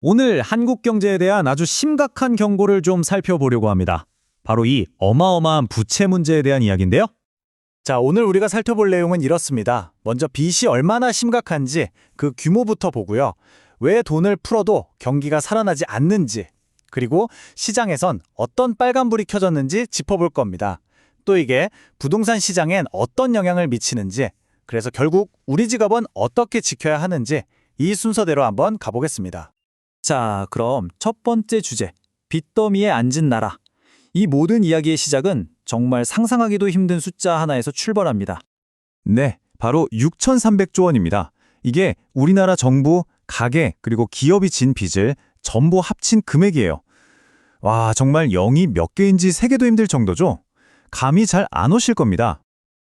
오늘 한국 경제에 대한 아주 심각한 경고를 좀 살펴보려고 합니다. 바로 이 어마어마한 부채 문제에 대한 이야기인데요. 자, 오늘 우리가 살펴볼 내용은 이렇습니다. 먼저 빚이 얼마나 심각한지 그 규모부터 보고요. 왜 돈을 풀어도 경기가 살아나지 않는지, 그리고 시장에선 어떤 빨간불이 켜졌는지 짚어볼 겁니다. 또 이게 부동산 시장엔 어떤 영향을 미치는지, 그래서 결국 우리 지갑은 어떻게 지켜야 하는지 이 순서대로 한번 가보겠습니다. 자, 그럼 첫 번째 주제, 빚더미에 앉은 나라. 이 모든 이야기의 시작은 정말 상상하기도 힘든 숫자 하나에서 출발합니다. 네, 바로 6,300조 원입니다. 이게 우리나라 정부, 가계, 그리고 기업이 진 빚을 전부 합친 금액이에요. 와, 정말 0이 몇 개인지 세개도 힘들 정도죠? 감이 잘 안 오실 겁니다.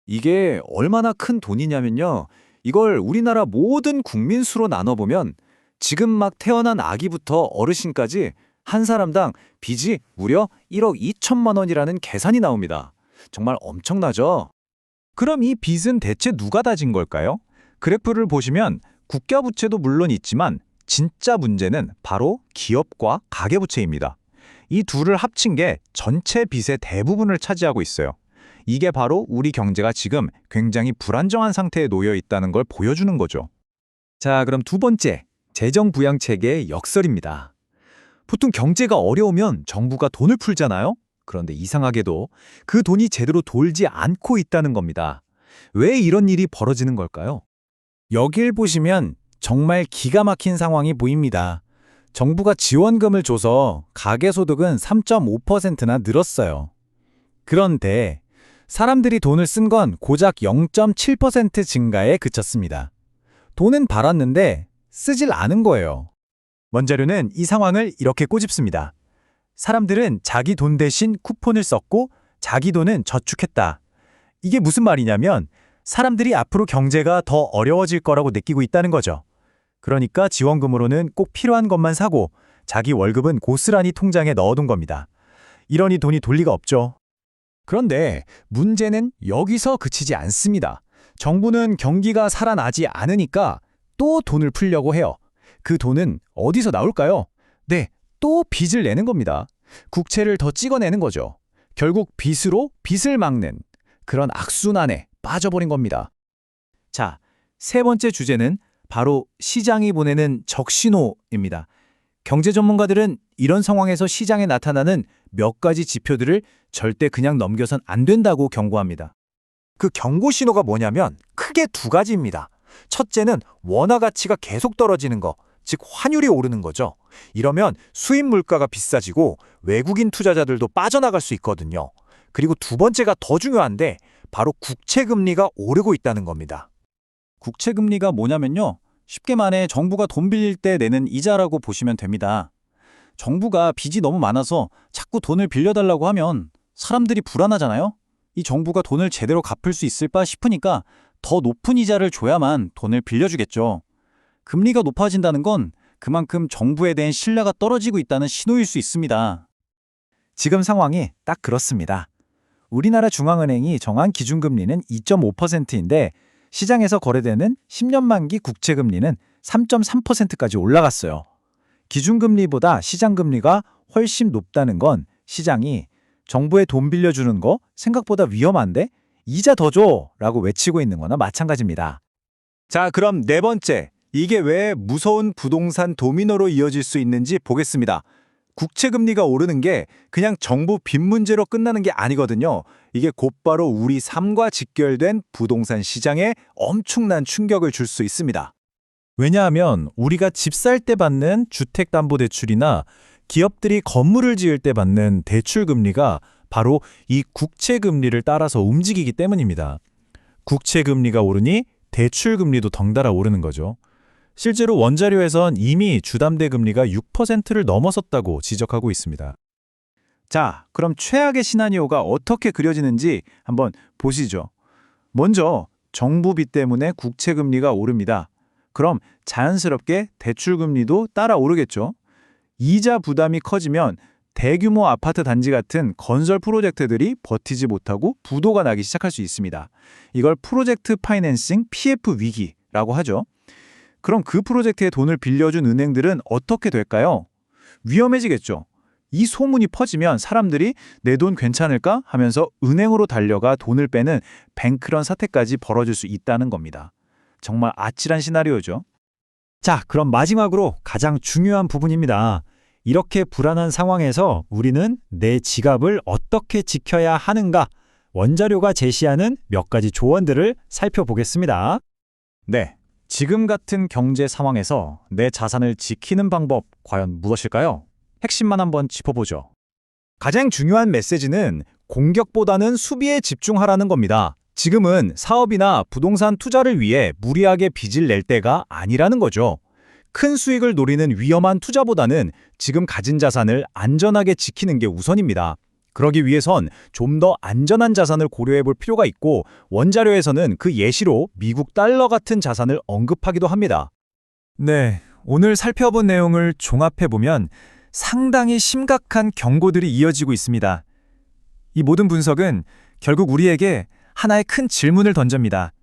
이게 얼마나 큰 돈이냐면요. 이걸 우리나라 모든 국민 수로 나눠보면 지금 막 태어난 아기부터 어르신까지 한 사람당 빚이 무려 1억 2천만 원이라는 계산이 나옵니다. 정말 엄청나죠? 그럼 이 빚은 대체 누가 다진 걸까요? 그래프를 보시면 국가부채도 물론 있지만 진짜 문제는 바로 기업과 가계부채입니다. 이 둘을 합친 게 전체 빚의 대부분을 차지하고 있어요. 이게 바로 우리 경제가 지금 굉장히 불안정한 상태에 놓여 있다는 걸 보여주는 거죠. 자, 그럼 두 번째, 재정부양체계의 역설입니다. 보통 경제가 어려우면 정부가 돈을 풀잖아요? 그런데 이상하게도 그 돈이 제대로 돌지 않고 있다는 겁니다. 왜 이런 일이 벌어지는 걸까요? 여길 보시면 정말 기가 막힌 상황이 보입니다. 정부가 지원금을 줘서 가계소득은 3.5%나 늘었어요. 그런데 사람들이 돈을 쓴 건 고작 0.7% 증가에 그쳤습니다. 돈은 벌었는데 쓰질 않은 거예요. 원자료는 이 상황을 이렇게 꼬집습니다. 사람들은 자기 돈 대신 쿠폰을 썼고 자기 돈은 저축했다. 이게 무슨 말이냐면 사람들이 앞으로 경제가 더 어려워질 거라고 느끼고 있다는 거죠. 그러니까 지원금으로는 꼭 필요한 것만 사고 자기 월급은 고스란히 통장에 넣어둔 겁니다. 이러니 돈이 돌 리가 없죠. 그런데 문제는 여기서 그치지 않습니다. 정부는 경기가 살아나지 않으니까 또 돈을 풀려고 해요. 그 돈은 어디서 나올까요? 네, 또 빚을 내는 겁니다. 국채를 더 찍어내는 거죠. 결국 빚으로 빚을 막는 그런 악순환에 빠져버린 겁니다. 자, 세 번째 주제는 바로 시장이 보내는 적신호입니다. 경제 전문가들은 이런 상황에서 시장에 나타나는 몇 가지 지표들을 절대 그냥 넘겨선 안 된다고 경고합니다. 그 경고 신호가 뭐냐면 크게 두 가지입니다. 첫째는 원화 가치가 계속 떨어지는 거, 즉 환율이 오르는 거죠. 이러면 수입 물가가 비싸지고 외국인 투자자들도 빠져나갈 수 있거든요. 그리고 두 번째가 더 중요한데 바로 국채 금리가 오르고 있다는 겁니다. 국채 금리가 뭐냐면요. 쉽게 말해 정부가 돈 빌릴 때 내는 이자라고 보시면 됩니다. 정부가 빚이 너무 많아서 자꾸 돈을 빌려달라고 하면 사람들이 불안하잖아요. 이 정부가 돈을 제대로 갚을 수 있을까 싶으니까 더 높은 이자를 줘야만 돈을 빌려주겠죠. 금리가 높아진다는 건 그만큼 정부에 대한 신뢰가 떨어지고 있다는 신호일 수 있습니다. 지금 상황이 딱 그렇습니다. 우리나라 중앙은행이 정한 기준금리는 2.5%인데 시장에서 거래되는 10년 만기 국채금리는 3.3%까지 올라갔어요. 기준금리보다 시장금리가 훨씬 높다는 건 시장이 정부에 돈 빌려주는 거 생각보다 위험한데 이자 더 줘! 라고 외치고 있는 거나 마찬가지입니다. 자, 그럼 네 번째, 이게 왜 무서운 부동산 도미노로 이어질 수 있는지 보겠습니다. 국채금리가 오르는 게 그냥 정부 빚 문제로 끝나는 게 아니거든요. 이게 곧바로 우리 삶과 직결된 부동산 시장에 엄청난 충격을 줄 수 있습니다. 왜냐하면 우리가 집 살 때 받는 주택담보대출이나 기업들이 건물을 지을 때 받는 대출금리가 바로 이 국채금리를 따라서 움직이기 때문입니다. 국채금리가 오르니 대출금리도 덩달아 오르는 거죠. 실제로 원자료에선 이미 주담대 금리가 6%를 넘어섰다고 지적하고 있습니다. 자, 그럼 최악의 시나리오가 어떻게 그려지는지 한번 보시죠. 먼저 정부 빚 때문에 국채금리가 오릅니다. 그럼 자연스럽게 대출금리도 따라 오르겠죠. 이자 부담이 커지면 대규모 아파트 단지 같은 건설 프로젝트들이 버티지 못하고 부도가 나기 시작할 수 있습니다. 이걸 프로젝트 파이낸싱 PF 위기라고 하죠. 그럼 그 프로젝트에 돈을 빌려준 은행들은 어떻게 될까요? 위험해지겠죠. 이 소문이 퍼지면 사람들이 내 돈 괜찮을까 하면서 은행으로 달려가 돈을 빼는 뱅크런 사태까지 벌어질 수 있다는 겁니다. 정말 아찔한 시나리오죠. 자, 그럼 마지막으로 가장 중요한 부분입니다. 이렇게 불안한 상황에서 우리는 내 지갑을 어떻게 지켜야 하는가? 원자료가 제시하는 몇 가지 조언들을 살펴보겠습니다. 네, 지금 같은 경제 상황에서 내 자산을 지키는 방법 과연 무엇일까요? 핵심만 한번 짚어보죠. 가장 중요한 메시지는 공격보다는 수비에 집중하라는 겁니다. 지금은 사업이나 부동산 투자를 위해 무리하게 빚을 낼 때가 아니라는 거죠. 큰 수익을 노리는 위험한 투자보다는 지금 가진 자산을 안전하게 지키는 게 우선입니다. 그러기 위해선 좀 더 안전한 자산을 고려해 볼 필요가 있고, 원자료에서는 그 예시로 미국 달러 같은 자산을 언급하기도 합니다. 네, 오늘 살펴본 내용을 종합해보면 상당히 심각한 경고들이 이어지고 있습니다. 이 모든 분석은 결국 우리에게 하나의 큰 질문을 던집니다.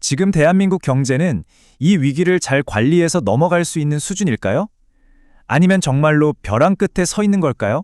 지금 대한민국 경제는 이 위기를 잘 관리해서 넘어갈 수 있는 수준일까요? 아니면 정말로 벼랑 끝에 서 있는 걸까요?